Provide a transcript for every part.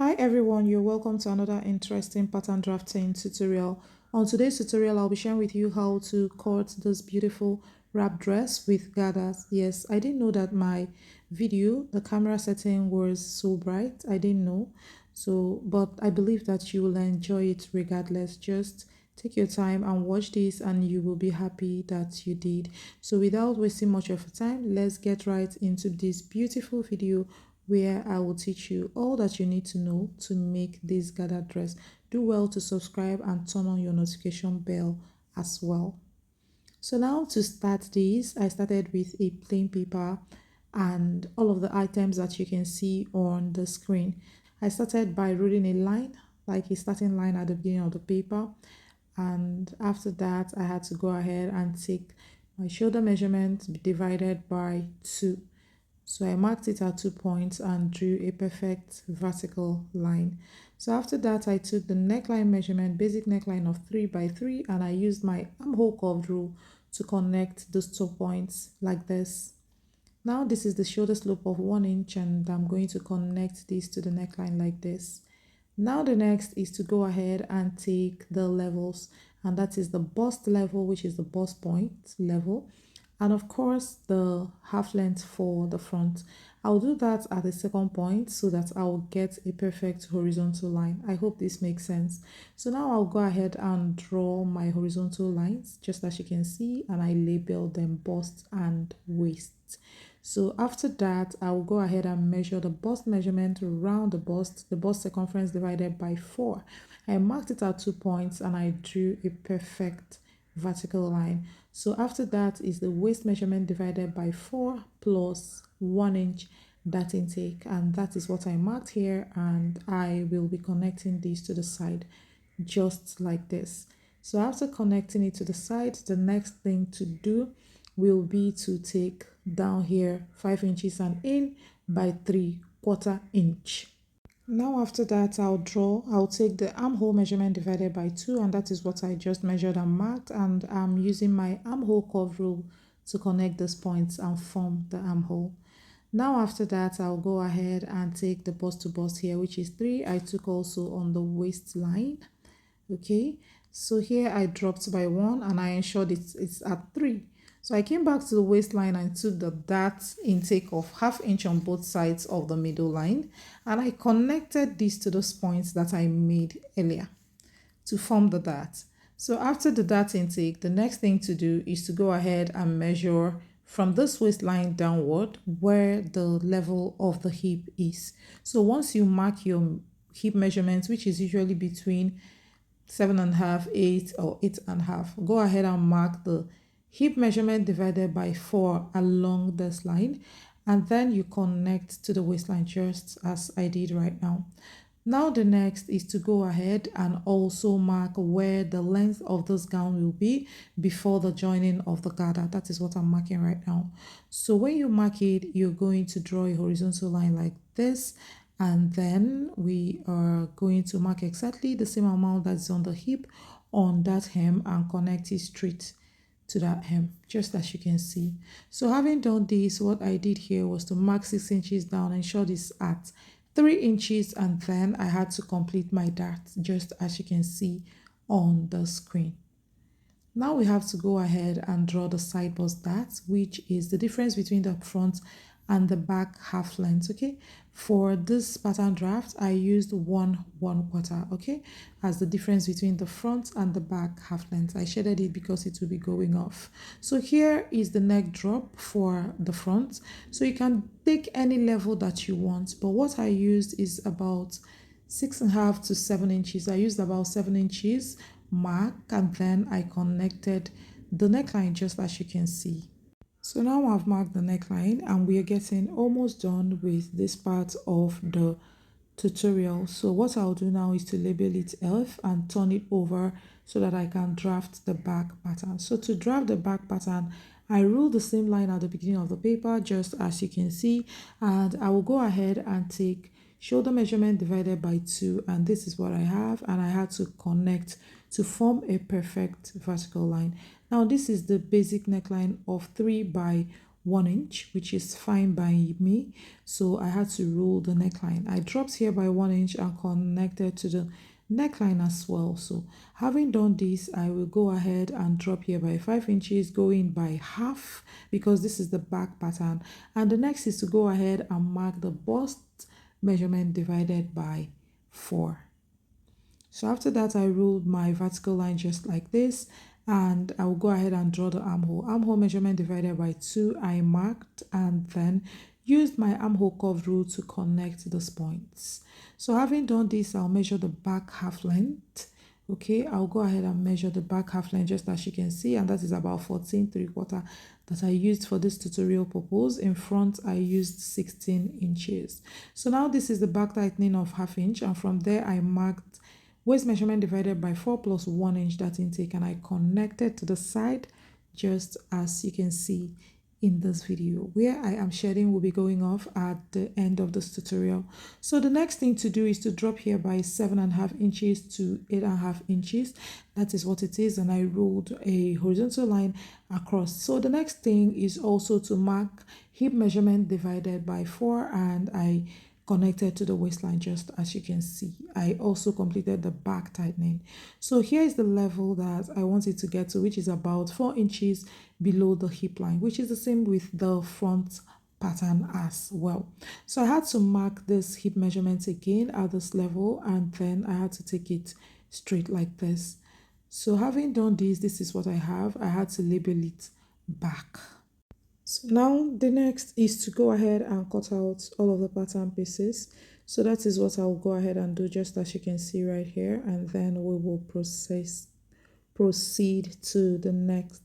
Hi everyone, you're welcome to another interesting pattern drafting tutorial. On today's tutorial, I'll be sharing with you how to cut this beautiful wrap dress with gathers. Yes, I didn't know that my video, the camera setting was so bright. I didn't know. But I believe that you will enjoy it regardless. Just take your time and watch this and you will be happy that you did. So without wasting much of your time, let's get right into this beautiful video where I will teach you all that you need to know to make this gathered dress. Do well to subscribe and turn on your notification bell as well. So now to start this, I started with a plain paper and all of the items that you can see on the screen. I started by rolling a line, like a starting line at the beginning of the paper. And after that, I had to go ahead and take my shoulder measurement divided by 2. So I marked it at 2 points and drew a perfect vertical line. So after that, I took the neckline measurement, basic neckline of 3 by 3, and I used my armhole curved rule to connect those 2 points like this. Now this is the shoulder slope of 1 inch and I'm going to connect this to the neckline like this. Now the next is to go ahead and take the levels, and that is the bust level, which is the bust point level, and of course the half length for the front. I'll do that at the second point so that I'll get a perfect horizontal line. I hope this makes sense. So now I'll go ahead and draw my horizontal lines just as you can see, and I label them bust and waist. So after that, I will go ahead and measure the bust measurement around the bust circumference divided by 4. I marked it at 2 points and I drew a perfect vertical line. So after that is the waist measurement divided by 4 plus 1 inch that intake, and that is what I marked here, and I will be connecting these to the side just like this. So after connecting it to the side, the next thing to do will be to take down here 5 inches and in by 3/4 inch. Now after that, I'll take the armhole measurement divided by 2, and that is what I just measured and marked, and I'm using my armhole curve rule to connect these points and form the armhole. Now after that, I'll go ahead and take the bust to bust here, which is 3. I took also on the waistline. Okay, so here I dropped by 1 and I ensured it's at 3. So I came back to the waistline and took the dart intake of 1/2 inch on both sides of the middle line, and I connected this to those points that I made earlier to form the dart. So after the dart intake, the next thing to do is to go ahead and measure from this waistline downward where the level of the hip is. So once you mark your hip measurements, which is usually between 7.5, 8, or 8.5, go ahead and mark the hip measurement divided by 4 along this line, and then you connect to the waistline just as I did right now. Now the next is to go ahead and also mark where the length of this gown will be before the joining of the gather. That is what I'm marking right now. So when you mark it, you're going to draw a horizontal line like this, and then we are going to mark exactly the same amount that's on the hip on that hem and connect it straight to that hem, just as you can see. So having done this, what I did here was to mark 6 inches down, ensure this at 3 inches, and then I had to complete my dart just as you can see on the screen. Now we have to go ahead and draw the side bust dart, which is the difference between the front and the back half length. Okay, for this pattern draft I used 1/1/4, okay, as the difference between the front and the back half length. I shaded it because it will be going off. So here is the neck drop for the front, so you can take any level that you want, but what I used is about 6.5 to 7 inches. I used about 7 inches mark, and then I connected the neckline just as you can see. So now I've marked the neckline and we are getting almost done with this part of the tutorial. So what I'll do now is to label it F and turn it over so that I can draft the back pattern. So to draft the back pattern, I rule the same line at the beginning of the paper just as you can see, and I will go ahead and take shoulder measurement divided by 2, and this is what I have, and I had to connect to form a perfect vertical line. Now this is the basic neckline of 3 by 1 inch, which is fine by me. So I had to roll the neckline. I dropped here by 1 inch and connected to the neckline as well. So having done this, I will go ahead and drop here by 5 inches, going by half, because this is the back pattern. And the next is to go ahead and mark the bust measurement divided by 4. So after that, I ruled my vertical line just like this, and I will go ahead and draw the armhole. Armhole measurement divided by 2, I marked, and then used my armhole curve rule to connect those points. So having done this, I'll measure the back half length. Okay, I'll go ahead and measure the back half length just as you can see, and that is about 14.75 that I used for this tutorial purpose. In front, I used 16 inches. So now this is the back tightening of 1/2 inch, and from there I marked waist measurement divided by 4 plus 1 inch, that intake, and I connected to the side just as you can see in this video. Where I am shedding will be going off at the end of this tutorial. So the next thing to do is to drop here by 7.5 inches to 8.5 inches. That is what it is, and I ruled a horizontal line across. So the next thing is also to mark hip measurement divided by 4, and I connected to the waistline just as you can see. I also completed the back tightening. So here is the level that I want it to get to, which is about 4 inches below the hip line, which is the same with the front pattern as well. So I had to mark this hip measurement again at this level, and then I had to take it straight like this. So having done this is what I have. I had to label it back. So now the next is to go ahead and cut out all of the pattern pieces. So that is what I'll go ahead and do just as you can see right here, and then we will proceed to the next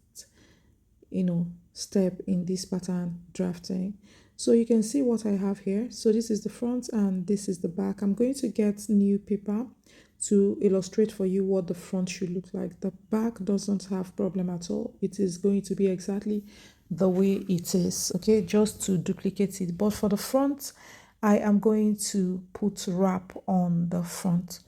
step in this pattern drafting. So you can see what I have here. So this is the front and this is the back. I'm going to get new paper to illustrate for you what the front should look like. The back doesn't have problem at all. It is going to be exactly the way it is, okay, just to duplicate it. But for the front, I am going to put wrap on the front.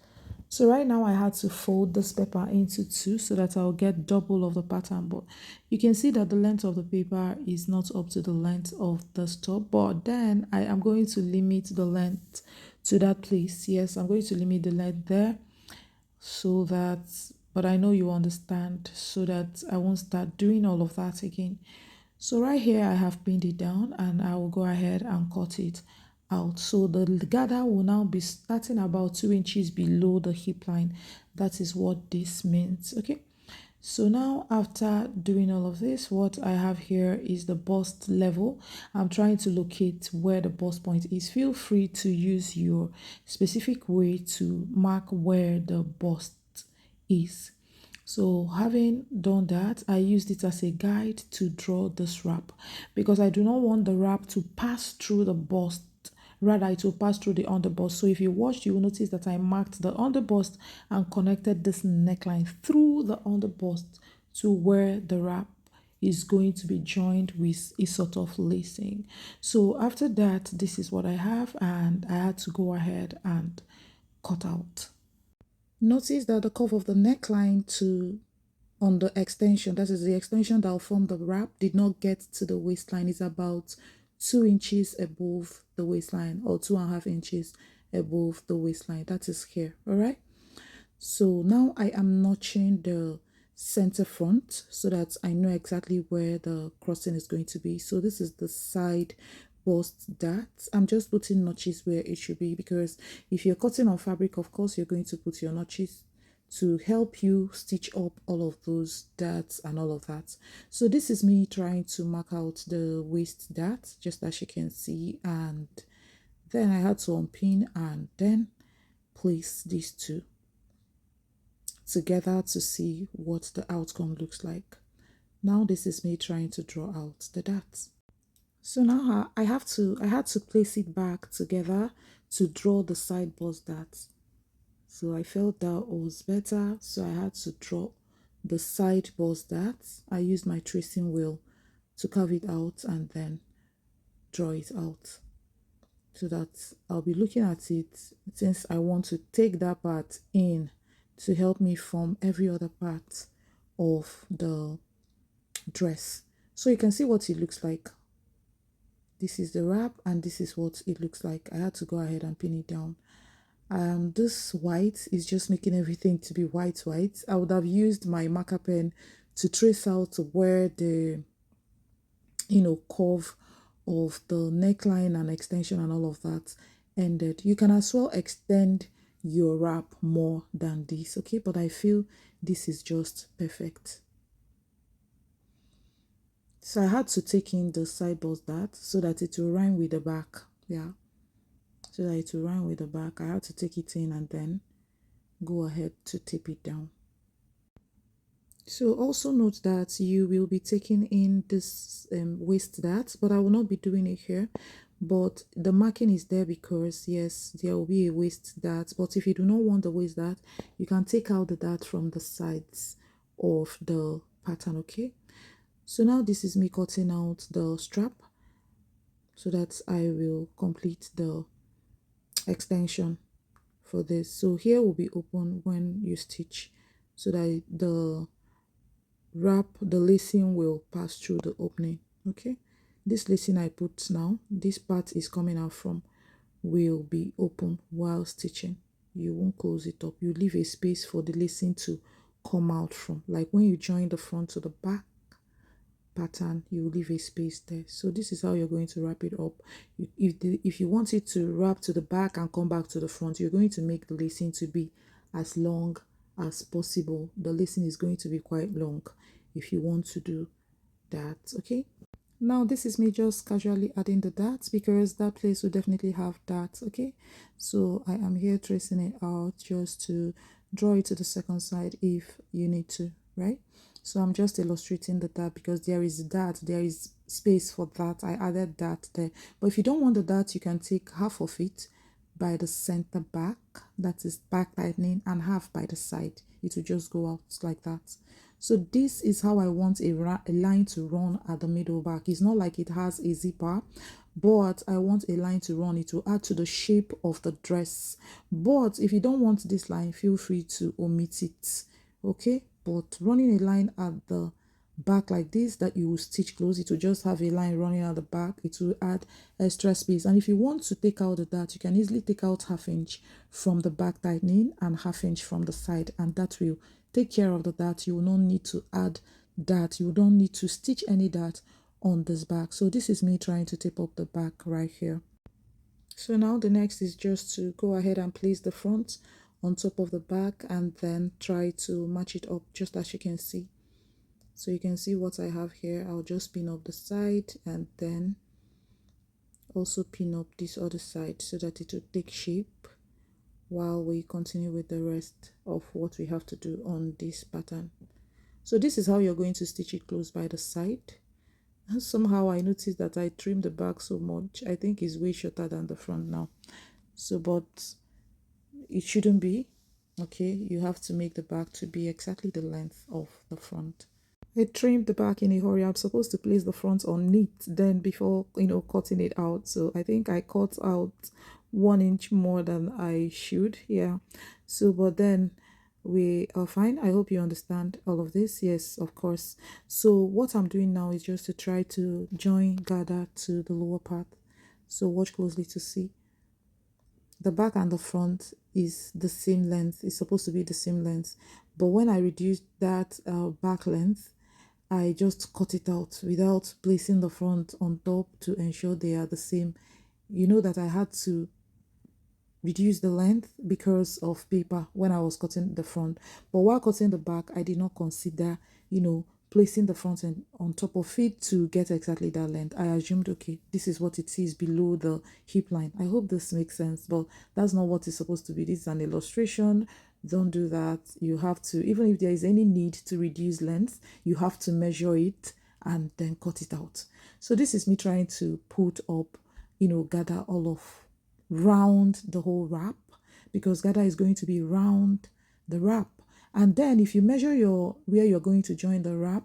So right now I had to fold this paper into 2 so that I'll get double of the pattern, but you can see that the length of the paper is not up to the length of the top, but then I am going to limit the length to that place. Yes, I'm going to limit the length there, so that, but I know you understand, so that I won't start doing all of that again. So right here I have pinned it down, and I will go ahead and cut it out. So the gather will now be starting about 2 inches below the hip line. That is what this means. Okay, so now after doing all of this, what I have here is the bust level. I'm trying to locate where the bust point is. Feel free to use your specific way to mark where the bust is. So having done that, I used it as a guide to draw this wrap, because I do not want the wrap to pass through the bust. Rather, it will pass through the underbust. So if you watched, you will notice that I marked the underbust and connected this neckline through the underbust to where the wrap is going to be joined with a sort of lacing. So after that, this is what I have, and I had to go ahead and cut out. Notice that the curve of the neckline on the extension, that is the extension that will form the wrap, did not get to the waistline. It's about 2 inches above the waistline, or 2.5 inches above the waistline. That is here. All right, so now I am notching the center front so that I know exactly where the crossing is going to be. So this is the side bust dart. I'm just putting notches where it should be, because if you're cutting on fabric, of course you're going to put your notches to help you stitch up all of those darts and all of that. So this is me trying to mark out the waist dart, just as you can see, and then I had to unpin and then place these two together to see what the outcome looks like. Now this is me trying to draw out the darts. So now I had to place it back together to draw the side bust darts. So I felt that was better, so I had to draw the side bust darts. I used my tracing wheel to carve it out and then draw it out, so that I'll be looking at it, since I want to take that part in to help me form every other part of the dress. So you can see what it looks like This is the wrap, and this is what it looks like. I had to go ahead and pin it down. This white is just making everything to be white. I would have used my marker pen to trace out where the curve of the neckline and extension and all of that ended. You can as well extend your wrap more than this, okay? But I feel this is just perfect. So I had to take in the side bust dart so that it will rhyme with the back. Yeah, so that it will rhyme with the back. I had to take it in and then go ahead to tape it down. So also note that you will be taking in this waist dart, but I will not be doing it here. But the marking is there because yes, there will be a waist dart. But if you do not want the waist dart, you can take out the dart from the sides of the pattern, okay? So now this is me cutting out the strap so that I will complete the extension for this. So here will be open when you stitch so that the wrap, the lacing will pass through the opening, okay? This lacing I put now, this part is coming out from, will be open while stitching. You won't close it up. You leave a space for the lacing to come out from. Like when you join the front to the back pattern, you will leave a space there. So this is how you're going to wrap it up. If you want it to wrap to the back and come back to the front, you're going to make the lacing to be as long as possible. The lacing is going to be quite long if you want to do that, okay? Now this is me just casually adding the dots because that place will definitely have dots, okay? So I am here tracing it out just to draw it to the second side if you need to, right? So I'm just illustrating the dot because there is dot, there is space for that. I added that there. But if you don't want the dot, you can take half of it by the center back, that is back tightening, and half by the side. It will just go out like that. So this is how I want a line to run at the middle back. It's not like it has a zipper, but I want a line to run. It will add to the shape of the dress. But if you don't want this line, feel free to omit it, okay? But running a line at the back like this that you will stitch close, it will just have a line running at the back. It will add extra space. And if you want to take out the dart, you can easily take out ½ inch from the back tightening and ½ inch from the side, and that will take care of the dart. You will not need to add dart. You don't need to stitch any dart on this back. So this is me trying to tape up the back right here. So now the next is just to go ahead and place the front on top of the back and then try to match it up just as you can see. So you can see what I have here. I'll just pin up the side and then also pin up this other side so that it will take shape while we continue with the rest of what we have to do on this pattern. So this is how you're going to stitch it close by the side. And somehow I noticed that I trimmed the back so much. I think it's way shorter than the front now. So, but it shouldn't be, okay? You have to make the back to be exactly the length of the front. I trimmed the back in a hurry. I'm supposed to place the front on neat then before, cutting it out. So I think I cut out 1 inch more than I should. Yeah. So, but then we are fine. I hope you understand all of this. Yes, of course. So what I'm doing now is just to try to join gather to the lower part. So watch closely to see. The back and the front is the same length. It's supposed to be the same length. But when I reduced that back length, I just cut it out without placing the front on top to ensure they are the same. You know that I had to reduce the length because of paper when I was cutting the front. But while cutting the back, I did not consider, placing the front end on top of it to get exactly that length. I assumed, okay, this is what it is below the hip line. I hope this makes sense, but that's not what it's supposed to be. This is an illustration. Don't do that. You have to, even if there is any need to reduce length, you have to measure it and then cut it out. So this is me trying to put up, gather all of round the whole wrap, because gather is going to be round the wrap. And then if you measure where you're going to join the wrap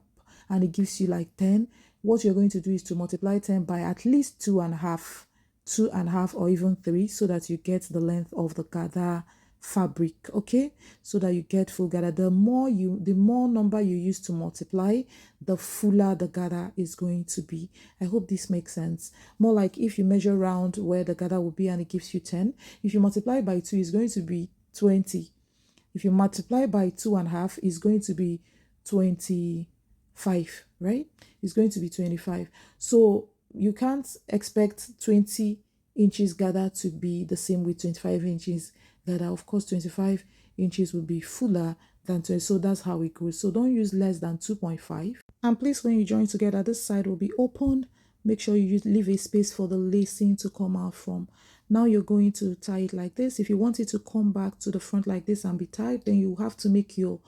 and it gives you like 10, what you're going to do is to multiply 10 by at least 2.5 or even 3, so that you get the length of the gather fabric, okay, so that you get full gather. The more number you use to multiply, the fuller the gather is going to be. I hope this makes sense. More like if you measure round where the gather will be and it gives you 10, if you multiply by 2, it's going to be 20. If you multiply by 2.5, it's going to be 25, right? It's going to be 25. So you can't expect 20 inches gather to be the same with 25 inches gather. Of course, 25 inches will be fuller than 20. So that's how it goes. So don't use less than 2.5. And please, when you join together, this side will be open. Make sure you leave a space for the lacing to come out from. Now you're going to tie it like this. If you want it to come back to the front like this and be tied, then you have to make your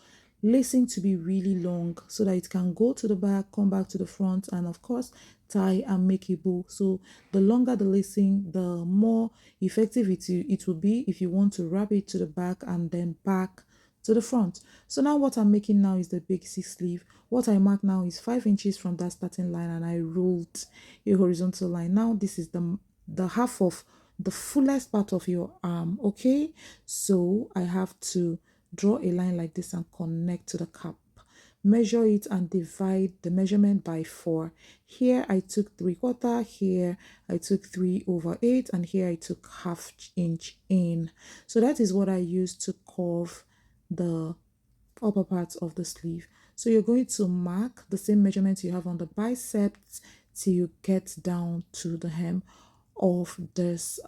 lacing to be really long so that it can go to the back, come back to the front, and of course tie and make a bow. So the longer the lacing, the more effective it will be if you want to wrap it to the back and then back to the front. So now what I'm making now is the basic sleeve. What I mark now is 5 inches from that starting line, and I rolled a horizontal line. Now this is the half of the fullest part of your arm, okay? So I have to draw a line like this and connect to the cap. Measure it and divide the measurement by 4. Here I took 3/4, here I took 3/8, and here I took 1/2 inch in. So that is what I used to curve the upper part of the sleeve. So you're going to mark the same measurements you have on the biceps till you get down to the hem of this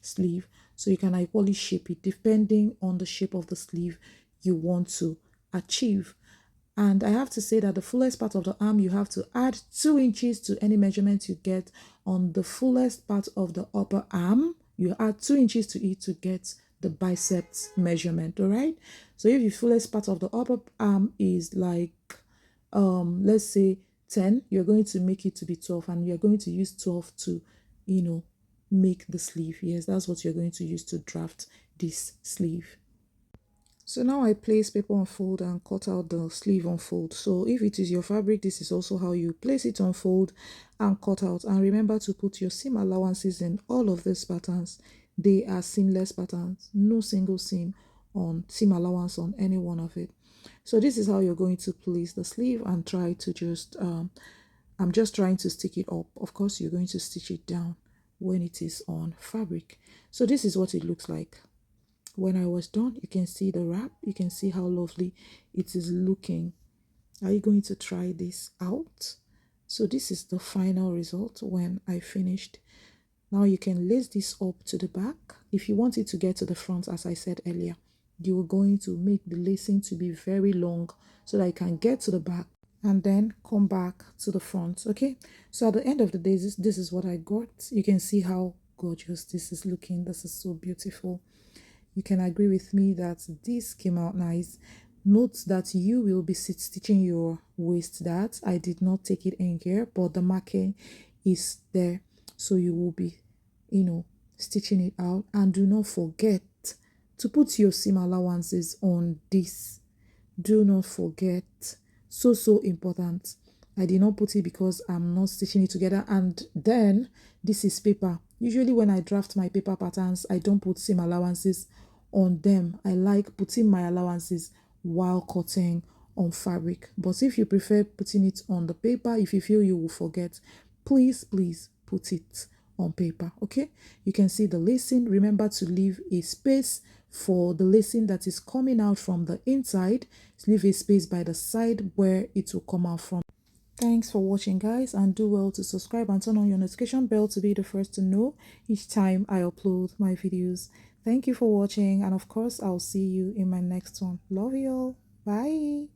sleeve. So you can equally shape it depending on the shape of the sleeve you want to achieve. And I have to say that the fullest part of the arm, you have to add 2 inches to any measurement you get on the fullest part of the upper arm. You add 2 inches to it to get the biceps measurement, all right? So if the fullest part of the upper arm is like, let's say 10, you're going to make it to be 12, and you're going to use 12 to, make the sleeve. Yes, that's what you're going to use to draft this sleeve. So now I place paper on fold and cut out the sleeve on fold. So if it is your fabric, this is also how you place it on fold and cut out. And remember to put your seam allowances in all of these patterns. They are seamless patterns, no single seam allowance on any one of it. So this is how you're going to place the sleeve and try to just, I'm just trying to stick it up. Of course, you're going to stitch it down when it is on fabric. So this is what it looks like. When I was done, you can see the wrap. You can see how lovely it is looking. Are you going to try this out? So this is the final result when I finished. Now you can lace this up to the back. If you want it to get to the front, as I said earlier, you are going to make the lacing to be very long so that it can get to the back and then come back to the front, okay? So at the end of the day, this is what I got. You can see how gorgeous this is looking. This is so beautiful. You can agree with me that this came out nice. Note that you will be stitching your waist. That I did not take it in here, but the marking is there, so you will be stitching it out. And do not forget to put your seam allowances on this. Do not forget. So important. I did not put it because I'm not stitching it together. And then this is paper. Usually when I draft my paper patterns, I don't put seam allowances on them. I like putting my allowances while cutting on fabric. But if you prefer putting it on the paper, if you feel you will forget, please put it on paper, okay? You can see the lacing. Remember to leave a space for the lacing that is coming out from the inside. Leave a space by the side where it will come out from. Thanks for watching, guys, and do well to subscribe and turn on your notification bell to be the first to know each time I upload my videos. Thank you for watching, and of course I'll see you in my next one. Love you all. Bye.